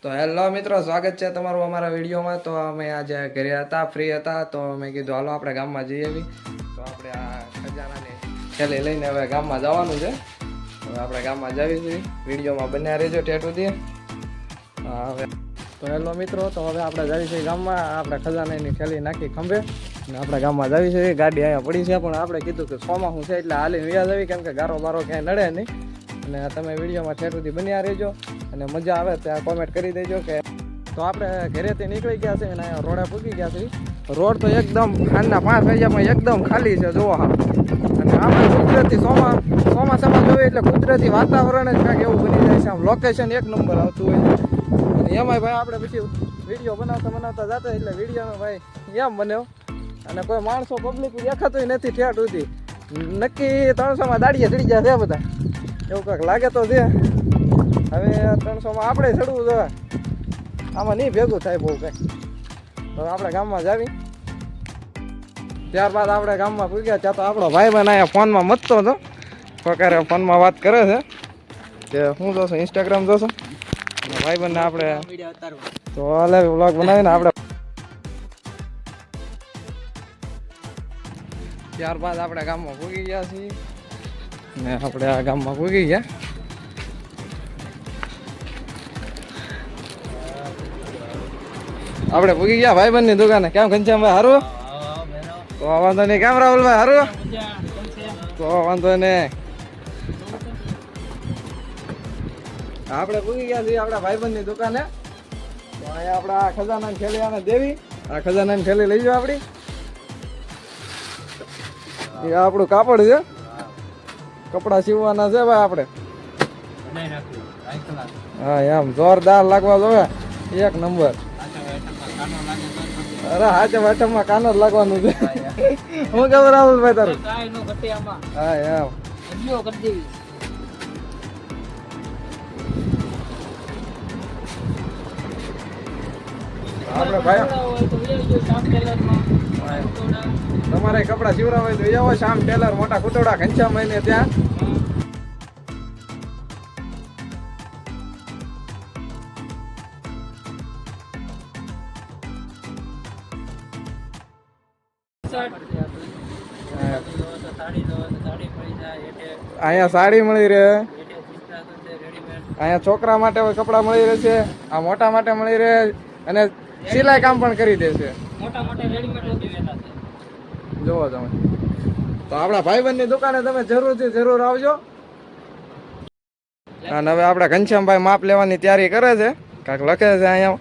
તો હેલો મિત્રો, સ્વાગત છે તમારું અમારા વિડીયોમાં. તો અમે આજે ઘરે હતા, ફ્રી હતા, તો મેં કીધું હાલો આપણે ગામમાં જઈએ આવી. તો આપણે આ ખજાનાની થેલી લઈને હવે ગામમાં જવાનું છે. હવે આપણે ગામમાં જવી છીએ, વિડીયોમાં બન્યા રહેજો ઠેઠ સુધી. હવે તો હેલો મિત્રો, તો હવે આપણે જવી છીએ ગામમાં. આપણે ખજાનાની થેલી નાખી ખંભે અને આપણે ગામમાં જવી છીએ. ગાડી અહીંયા પડી છે, પણ આપણે કીધું કે ચોમાસું છે એટલે હાલીને વ્યા જવી, કેમ કે ગારો બારો ક્યાંય નડે નહીં. અને તમે વિડીયોમાં ઠેઠ સુધી બન્યા રહેજો અને મજા આવે ત્યાં કોમેન્ટ કરી દેજો. કે તો આપણે ઘરેથી નીકળી ગયા છે અને અહીંયા રોડે પૂગી ગયા છે. રોડ તો એકદમ સાંજના 5 વાગ્યામાં એકદમ ખાલી છે, જોવો હા. અને આપણે કુદરતી ચોમાસામાં જોઈએ એટલે કુદરતી વાતાવરણ જ કાંઈક એવું બની જાય છે. આમ લોકેશન એક નંબર આવતું હોય છે. અને એમાંય ભાઈ આપણે પછી વિડીયો બનાવતા જતા એટલે વિડીયોમાં ભાઈ એમ બન્યો અને કોઈ માણસો પબ્લિક દેખાતું નથી ઠેઠ સુધી. નક્કી 300માં દાડીએ ચડી ગયા છે બધા, એવું કંઈક લાગે તો છે. હવે 300માં આપણે ચડવું જોઈએ, આમાં નહીં ભેગું થાય બહુ કંઈ. તો આપણે ગામમાં જાવી. ત્યારબાદ આપણે ગામમાં પૂગ્યા ત્યાં તો આપણો ભાઈ બહેન અહીંયા ફોનમાં મતતો હતો, પકારે ફોનમાં વાત કરે છે કે હું જોશો ઇન્સ્ટાગ્રામ જોશો. અને ભાઈ બહેનને આપણે તો અલગ વ્લોગ બનાવીને આપણે ત્યારબાદ આપણે ગામમાં પૂગી ગયા છીએ ને આપણે આ ગામમાં પૂગી ગયા. આપણે પૂગી ગયા ભાઈબંધની દુકાને. કેમ ઘનશ્યામભાઈ હારું? તો વાંધો નહીં. કેમ રાહુલભાઈ હારું? તો વાંધો નહીં. આપણે પૂગી ગયા છીએ આપણા ભાઈબંધની દુકાને. તો અહીંયા આપણે આ ખજાનાની થેલી આને દેવી. આ ખજાનાની થેલી લઈ જાઓ આપણી. એ આપણું કાપડ છે, કપડા સીવવાના છે ભાઈ આપણે. હા એમ જોરદાર લાગવા જોવે, એક નંબર. અરે હાચે વાટમાં કાનો જ લાગવાનું છે. હું ખબર રાહુલભાઈ તારું? હા એમ આપણે ભાઈ તમારે કપડા સીવરા હોય તો આવો શ્યામ ટેલર, મોટા કુટોડા ઘનશ્યામ મહિને ત્યાં. અહીંયા સાડી મળી રહે, અહીંયા છોકરા માટે કપડા મળી રહેશે, આ મોટા માટે મળી રહે અને સિલાઈ કામ પણ કરી દેશે. જોવો તમે. તો આપણા ભાઈબંધની દુકાને તમે જરૂર આવજો. અને હવે આપણે ઘનશ્યામભાઈ માપ લેવાની તૈયારી કરે છે, કાંઈક લખે છે અહીંયા.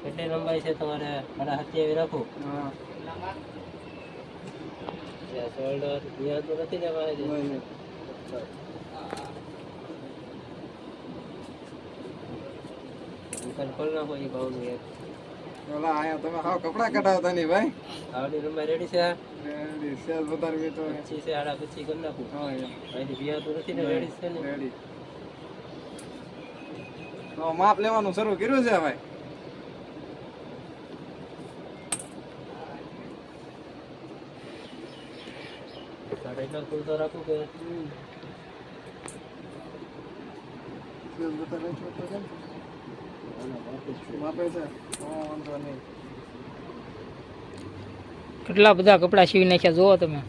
કેટલી લંબાઈ છે તમારે? 27 રાખું. શોલ્ડર તો નથી લેવા. ખોલ નાખો એ ભાવનું એક. અહીંયા તમે હાવ કપડા કઢાવતા નહીં ભાઈ. આવડી લંબાઈ રેડી છે? રેડી છે. બતાવી તો 25 છે, 25 કરી નાખું. હા અહીંથી બિયા તો નથી ને? રેડી છે ને? રેડી. તો માપ લેવાનું શરૂ કર્યું છે ભાઈ. એટલા ફૂલ તો રાખું કે કેટલા બધા કપડા સીવી નાખ્યા જોવો તમે.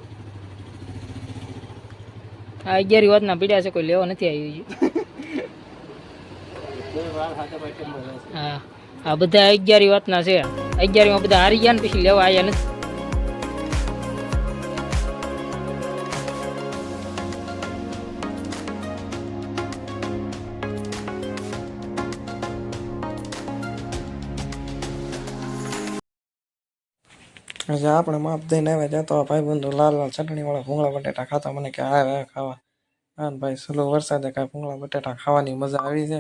આ 11 વાતના પીડ્યા છે, કોઈ લેવા નથી આવ્યું. હા આ બધા 11 વાતના છે. 11માં બધા હારી ગયા ને પછી લેવા આવ્યા નથી. આપણે માપ દઈને આવ્યા ત્યાં તો ભાઈ બંધુ લાલ ચટણી વાળા ભૂંગળા બટેટા ખાતા. મને કે આવે ખાવા. હા ભાઈ સલો વરસાદે કાંઈ ભૂંગળા બટેટા ખાવાની મજા આવી છે.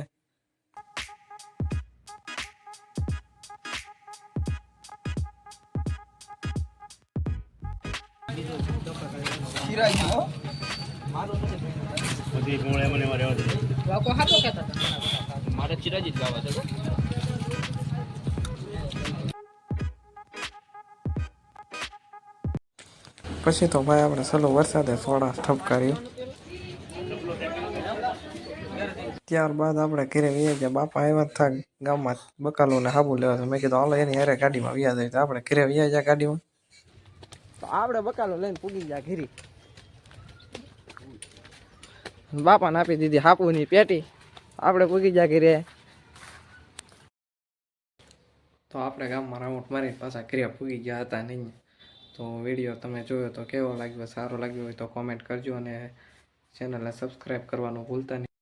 મારે ચિરાજી જ લાવવા છે. પછી તો ભાઈ આપણે સલો વરસાદે સોડા ઠપકાર્યો. ત્યારબાદ આપણે ઘરે વ્યા ગયા. બાપા આવ્યા હતા ગામમાં બકાલું ને હાબુ લેવા. તો મેં કીધું હાલો એની હારે ગાડીમાં વ્યા જાય. તો આપણે ઘરે વ્યા ગયા ગાડીમાં. તો આપણે બકાલું લઈને પૂગી ગયા ઘીરી. બાપાને આપી દીધી હાપુની પેટી. આપણે પૂગી ગયા ઘરે. તો આપણે ગામમાં રાઉન્ડ મારી પાછા ઘરે પૂગી ગયા હતા નહીં. તો વિડીયો તમે જોયો તો કેવો લાગ્યો, સારો લાગ્યો હોય તો કોમેન્ટ કરજો અને ચેનલને સબસ્ક્રાઈબ કરવાનું ભૂલતા નહીં.